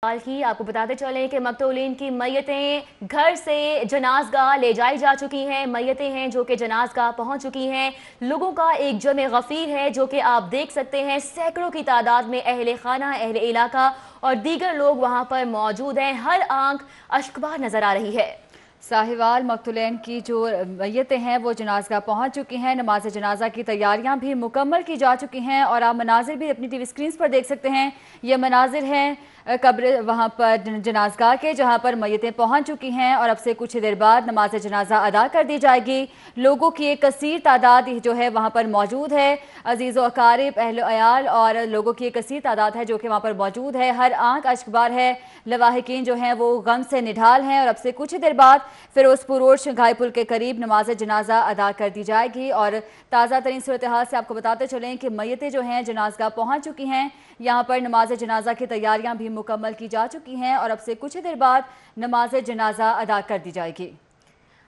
हाल की आपको बताते चलें कि मकतूलीन की मैयतें घर से जनाज़गाह ले जाई जा चुकी हैं। मैयतें हैं जो कि जनाज़गाह पहुंच चुकी हैं। लोगों का एक जमे गफ़ीर है जो कि आप देख सकते हैं, सैकड़ों की तादाद में अहले खाना, अहले इलाका और दीगर लोग वहां पर मौजूद हैं। हर आंख अश्कबार नज़र आ रही है। साहिवाल मकतूलैन की जो मैयतें हैं वो जनाज़गाह पहुंच चुकी हैं। नमाज जनाजा की तैयारियां भी मुकम्मल की जा चुकी हैं और आप मनाजिर भी अपनी टीवी स्क्रीन पर देख सकते हैं। ये मनाजिर हैं कब्र वहाँ पर जनाज़गाह के, जहाँ पर मैयतें पहुँच चुकी हैं और अब से कुछ देर बाद नमाज जनाजा अदा कर दी जाएगी। लोगों की एक कसीर तादाद जो है वहाँ पर मौजूद है। अजीज़ व अकारिब, अहल अयाल और लोगों की एक कसीर तादाद है जो कि वहाँ पर मौजूद है। हर आंख अश्कबार है। लवाहिकीन जो हैं वो गम से निढाल हैं और अब से कुछ देर बाद फिरोजपुर रोड शंघाई पुल के करीब नमाज जनाजा अदा कर दी जाएगी। और ताज़ा तरीन सूरत हाल से आपको बताते चलें कि मैयतें जो हैं जनाज़गाह पहुँच चुकी हैं। यहाँ पर नमाज जनाजा की तैयारियाँ भी मुकम्मल की जा चुकी हैं और अब से कुछ देर बाद नमाज जनाजा अदा कर दी जाएगी।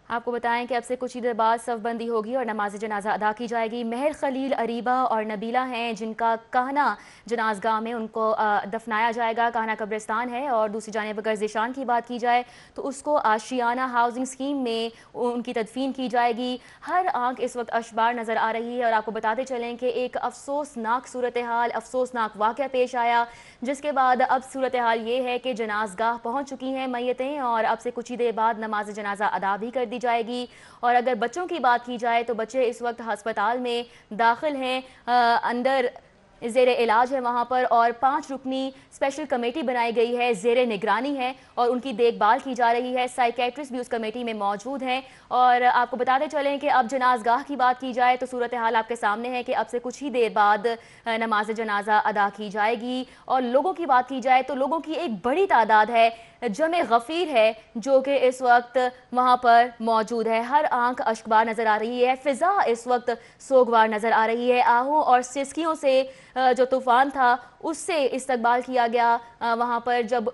आपको बताएं कि अब से कुछ ही देर बाद सफ़बंदी होगी और नमाज जनाजा अदा की जाएगी। महर खलील, अरीबा और नबीला हैं जिनका कहना जनाज़गाह में उनको दफनाया जाएगा। कहना कब्रिस्तान है। और दूसरी जानिब अगर ज़ीशान की बात की जाए तो उसको आशियाना हाउसिंग स्कीम में उनकी तदफीन की जाएगी। हर आंख इस वक्त अशबार नज़र आ रही है। और आपको बताते चलें कि एक अफसोसनाक सूरत हाल, अफसोसनाक वाक़या पेश आया, जिसके बाद अब सूरत हाल ये है कि जनाज़गाह पहुँच चुकी हैं मैयतें और अब से कुछ ही देर बाद नमाज जनाजा अदा भी कर दी जाएगी। और अगर बच्चों की बात की जाए तो बच्चे इस वक्त अस्पताल में दाखिल हैं, अंदर ज़ेरे इलाज है वहाँ पर। और 5 रुकनी स्पेशल कमेटी बनाई गई है, ज़ेरे निगरानी है और उनकी देखभाल की जा रही है। साइकेट्रिस्ट भी उस कमेटी में मौजूद हैं। और आपको बताते चलें कि अब जनाज़गाह की बात की जाए तो सूरत हाल आपके सामने है कि अब से कुछ ही देर बाद नमाज जनाजा अदा की जाएगी। और लोगों की बात की जाए तो लोगों की एक बड़ी तादाद है, जमे गफ़ीर है जो कि इस वक्त वहाँ पर मौजूद है। हर आंख अश्कबार नज़र आ रही है। फ़िज़ा इस वक्त सोगवार नज़र आ रही है। आहों और सिसकियों से जो तूफ़ान था उससे इस्तकबाल किया गया। वहाँ पर जब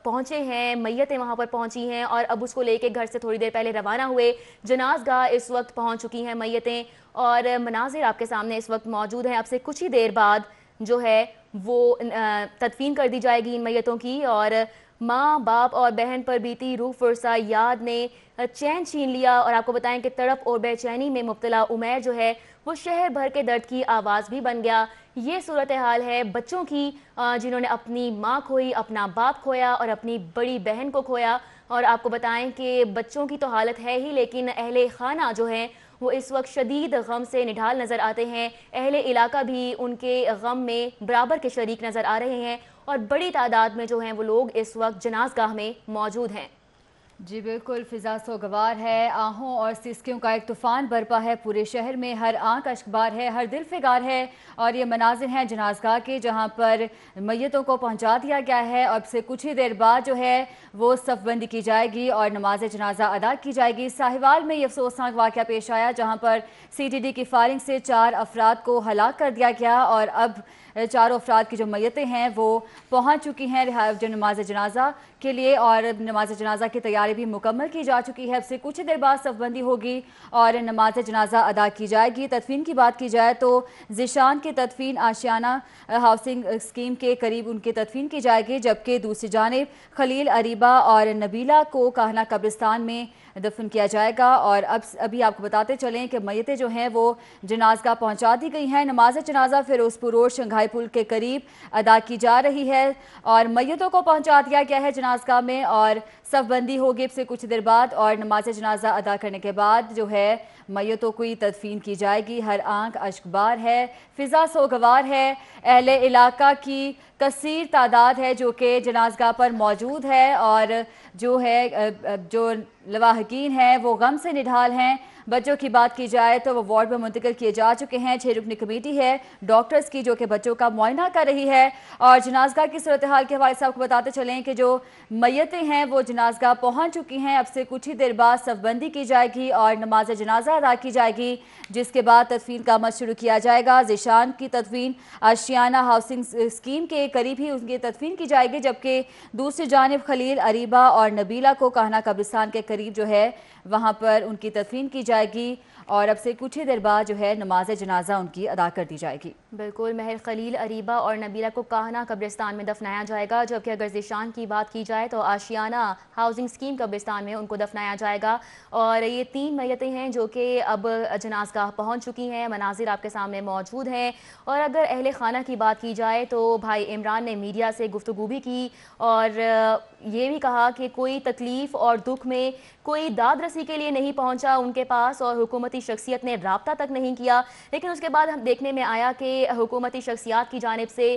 पहुँचे हैं मैयतें वहाँ पर पहुँची हैं और अब उसको लेके घर से थोड़ी देर पहले रवाना हुए। जनाज़गाह इस वक्त पहुँच चुकी हैं मैयतें और मनाजिर आपके सामने इस वक्त मौजूद हैं। अब से कुछ ही देर बाद जो है वो तदफीन कर दी जाएगी इन मैयतों की। और माँ, बाप और बहन पर बीती रूह फुरसा याद ने चैन छीन लिया। और आपको बताएं कि तड़प और बेचैनी में मुब्तला उमैर जो है वो शहर भर के दर्द की आवाज़ भी बन गया। ये सूरत हाल है बच्चों की, जिन्होंने अपनी माँ खोई, अपना बाप खोया और अपनी बड़ी बहन को खोया। और आपको बताएं कि बच्चों की तो हालत है ही, लेकिन अहले खाना जो हैं वो इस वक्त शदीद गम से निढाल नज़र आते हैं। अहले इलाका भी उनके गम में बराबर के शरीक नज़र आ रहे हैं और बड़ी तादाद में जो हैं वो लोग इस वक्त जनाज़गाह में मौजूद हैं। जी बिल्कुल, फ़िज़ा सोगवार है। आहों और सिसकियों का एक तूफ़ान बरपा है पूरे शहर में। हर आंख अश्कबार है, हर दिल फिगार है। और ये मनाजिर हैं जनाज़गाह के जहाँ पर मैयतों को पहुँचा दिया गया है। अब से कुछ ही देर बाद जो है वो सफ़बंदी की जाएगी और नमाज जनाजा अदा की जाएगी। साहिवाल में ये अफसोसनाक वाक़या पेश आया जहाँ पर CTD की फायरिंग से 4 अफराद को हलाक कर दिया गया और अब 4 अफराद की जो मैयतें हैं वो पहुँच चुकी हैं जो नमाज जनाजा के लिए और नमाज जनाजा की तैयारी भी मुकम्मल की जा चुकी है। अब से कुछ देर बाद सफ़बंदी होगी और नमाज जनाजा अदा की जाएगी। तदफीन की बात की जाए तो ज़ीशान की तदफीन आशियाना हाउसिंग स्कीम के करीब उनकी तदफीन की जाएगी, जबकि दूसरी जानिब खलील, अरीबा और नबीला को कहना कब्रिस्तान में दफन किया जाएगा। और अब अभी आपको बताते चलें कि मैयतें जो हैं वो जनाज़गाह पहुँचा दी गई हैं। नमाज जनाजा फिरोजपुर रोड शंघाई पुल के करीब अदा की जा रही है और मैयतों को पहुँचा दिया गया है जनाज़गाह में और सफ़बंदी होगी से कुछ देर बाद। और नमाज जनाजा अदा करने के बाद जो है मैयतों की तदफीन की जाएगी। हर आंख अश्कबार है, फ़िज़ा सोगवार है। अहले इलाका की कसीर तादाद है जो कि जनाज़गाह पर मौजूद है और जो है जो लवाहिकीन हैं वो गम से निढाल हैं। बच्चों की बात की जाए तो वो वार्ड में मुंतकिल किए जा चुके हैं। 6 रुकनी कमेटी है डॉक्टर्स की जो कि बच्चों का मुआयना कर रही है। और जनाज़गाह की सूरत हाल के हवाले से आपको बताते चलें कि जो मैयतें हैं वो जनाज़गाह पहुँच चुकी हैं। अब से कुछ ही देर बाद सफ़बंदी की जाएगी और नमाज जनाजा अदा की जाएगी, जिसके बाद तदफीन का अमल शुरू किया जाएगा। ज़ीशान की तदफीन आशियाना हाउसिंग स्कीम के करीब ही उनकी तदफीन की जाएगी, जबकि दूसरी जानिब खलील, अरीबा और नबीला को कहना कब्रिस्तान के करीब जो है वहाँ पर उनकी तदफीन की जाएगी। और अब से कुछ ही देर बाद जो है नमाज जनाजा उनकी अदा कर दी जाएगी। बिल्कुल, महर खलील अरीबा और नबीला को काहना कब्रिस्तान में दफनाया जाएगा, जबकि अगर ज़ीशान की बात की जाए तो आशियाना हाउसिंग स्कीम कब्रिस्तान में उनको दफनाया जाएगा। और ये 3 मैयतें हैं जो कि अब जनाज़गाह पहुंच चुकी हैं, मनाजिर आपके सामने मौजूद हैं। और अगर अहले खाना की बात की जाए तो भाई इमरान ने मीडिया से गुफ्तगू भी की और ये भी कहा कि कोई तकलीफ़ और दुख में कोई दाद रसी के लिए नहीं पहुंचा उनके पास और हुकूमती शख्सियत ने राब्ता तक नहीं किया। लेकिन उसके बाद हम देखने में आया कि हुकूमती शख्सियात की जानिब से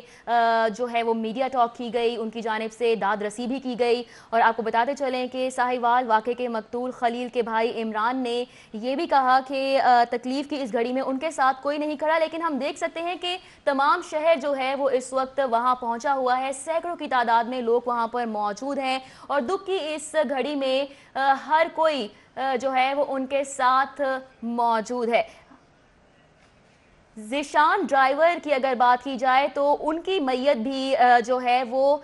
जो है वो मीडिया टॉक की गई, उनकी जानिब से दाद रसी भी की गई। और आपको बताते चलें कि साहिवाल वाक़े के मकतूल खलील के भाई इमरान ने ये भी कहा कि तकलीफ़ की इस घड़ी में उनके साथ कोई नहीं खड़ा, लेकिन हम देख सकते हैं कि तमाम शहर जो है वो इस वक्त वहाँ पहुँचा हुआ है, सैकड़ों की तादाद में लोग वहाँ पर मौजूद हैं और दुख की इस घड़ी में हर कोई जो है वो उनके साथ मौजूद है। ज़ीशान ड्राइवर की अगर बात की जाए तो उनकी मैयत भी जो है वो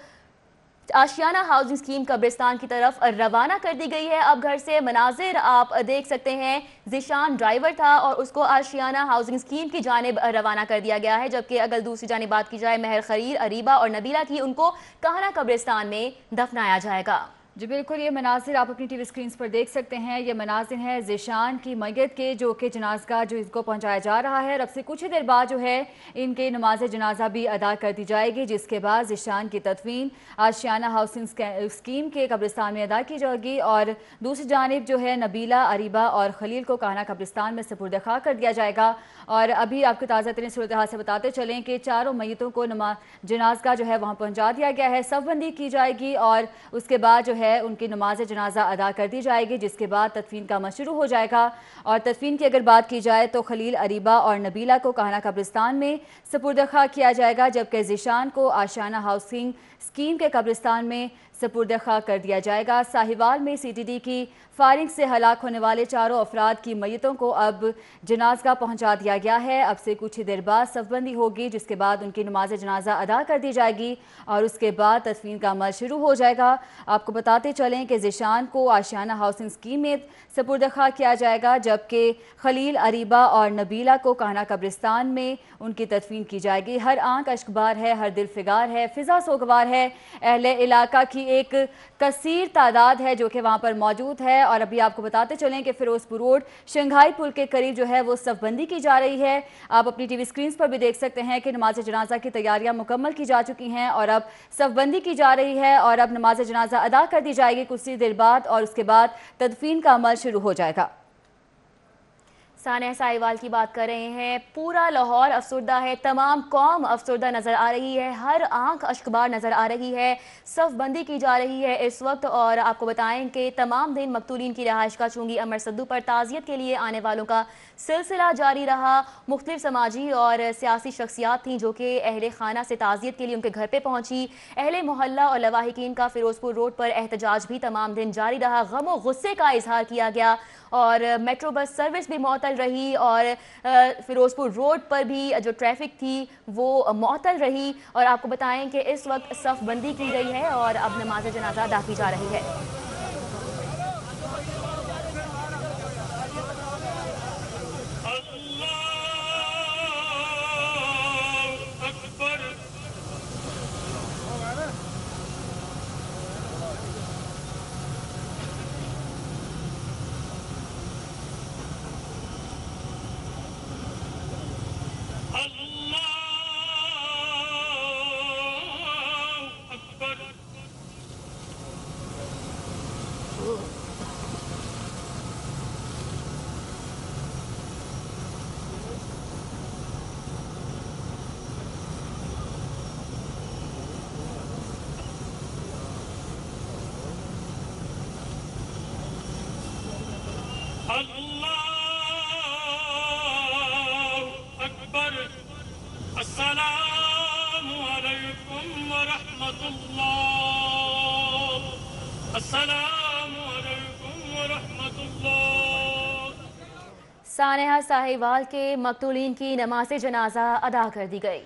आशियाना हाउसिंग स्कीम कब्रिस्तान की तरफ रवाना कर दी गई है। अब घर से मनाजिर आप देख सकते हैं, ज़ीशान ड्राइवर था और उसको आशियाना हाउसिंग स्कीम की जानिब रवाना कर दिया गया है, जबकि अगर दूसरी जानिब बात की जाए महर खलील अरीबा और नबीला की, उनको काहना कब्रिस्तान में दफनाया जाएगा। जी बिल्कुल, ये मनाजिर आप अपनी टीवी स्क्रीन पर देख सकते हैं। ये मनाजिर हैं ज़ीशान की मैयत के, जो कि जनाज़गाह जो इसको पहुंचाया जा रहा है। और अब से कुछ ही देर बाद जो है इनके नमाज जनाजा भी अदा कर दी जाएगी, जिसके बाद ज़ीशान की तदफीन आशियाना हाउसिंग स्कीम के कब्रिस्तान में अदा की जाएगी। और दूसरी जानिब जो है नबीला, अरीबा और खलील को काहना कब्रिस्तान में सुपुर्द खा कर दिया जाएगा। और अभी आपको ताज़ा तरीन सूरत हाल से बताते चलें कि चारों मैयतों को जनाज़गाह जो है वहाँ पहुँचा दिया गया है, सफ़बंदी की जाएगी और उसके बाद जो है उनकी नमाज जनाजा अदा कर दी जाएगी, जिसके बाद तदफीन का अमल शुरू हो जाएगा। और तदफीन की अगर बात की जाए तो खलील अरीबा और नबीला को काहना कब्रिस्तान में सुपुर्द खा किया जाएगा, जबकि ज़ीशान को आशियाना हाउसिंग स्कीम के कब्रिस्तान में सुपुर्द खा कर दिया जाएगा। साहिवाल में CTD की फायरिंग से हलाक होने वाले चारों अफराद की मैयतों को अब जनाज़गाह पहुंचा दिया गया है। अब से कुछ ही देर बाद सफ़बंदी होगी, जिसके बाद उनकी नमाज जनाजा अदा कर दी जाएगी और उसके बाद तदफीन का अमल शुरू हो जाएगा। आपको बताते चलें कि ज़ीशान को आशियाना हाउसिंग स्कीम में सुपुर्द खा किया जाएगा, जबकि खलील अरीबा और नबीला को काहना कब्रिस्तान में उनकी तदफीन की जाएगी। हर आंख अश्कबार है, हर दिल फिगार है, फिजा सोगवार है। अहले इलाका की एक कसीर तादाद है जो कि वहाँ पर मौजूद है। और अभी आपको बताते चलें कि फिरोजपुर रोड शंघाई पुल के करीब जो है वो सफ़बंदी की जा रही है। आप अपनी टीवी स्क्रीन पर भी देख सकते हैं कि नमाज जनाजा की तैयारियां मुकम्मल की जा चुकी हैं और अब सफ़बंदी की जा रही है और अब नमाज जनाजा अदा कर दी जाएगी कुछ ही देर बाद और उसके बाद तदफीन का अमल शुरू हो जाएगा। सानिया साहिवाल की बात कर रहे हैं, पूरा लाहौर अफसरदा है, तमाम कौम अफसरदा नज़र आ रही है, हर आंख अश्कबार नज़र आ रही है, सफ़बंदी की जा रही है इस वक्त। और आपको बताएं कि तमाम दिन मकतूलीन की रिहाइश का चुंगी अमर सद्दू पर ताज़ियत के लिए आने वालों का सिलसिला जारी रहा। मुख्तलिफ समाजी और सियासी शख्सियात थीं जो कि अहले खाना से ताज़ियत के लिए उनके घर पर पहुँची। अहले मोहल्ला और लवाहिकीन का फिरोजपुर रोड पर एहतजाज भी तमाम दिन जारी रहा। गम व गुस्से का इजहार किया गया और मेट्रो बस सर्विस भी मअतल रही और फिरोजपुर रोड पर भी जो ट्रैफिक थी वो मअतल रही। और आपको बताएं कि इस वक्त सफ़बंदी की गई है और अब नमाज जनाजा अदा की जा रही है। अस्सलामु अलैकुम व रहमतुल्लाह। अस्सलामु अलैकुम व रहमतुल्लाह। सानिया साहिवाल के मकतूलीन की नमाज जनाजा अदा कर दी गई।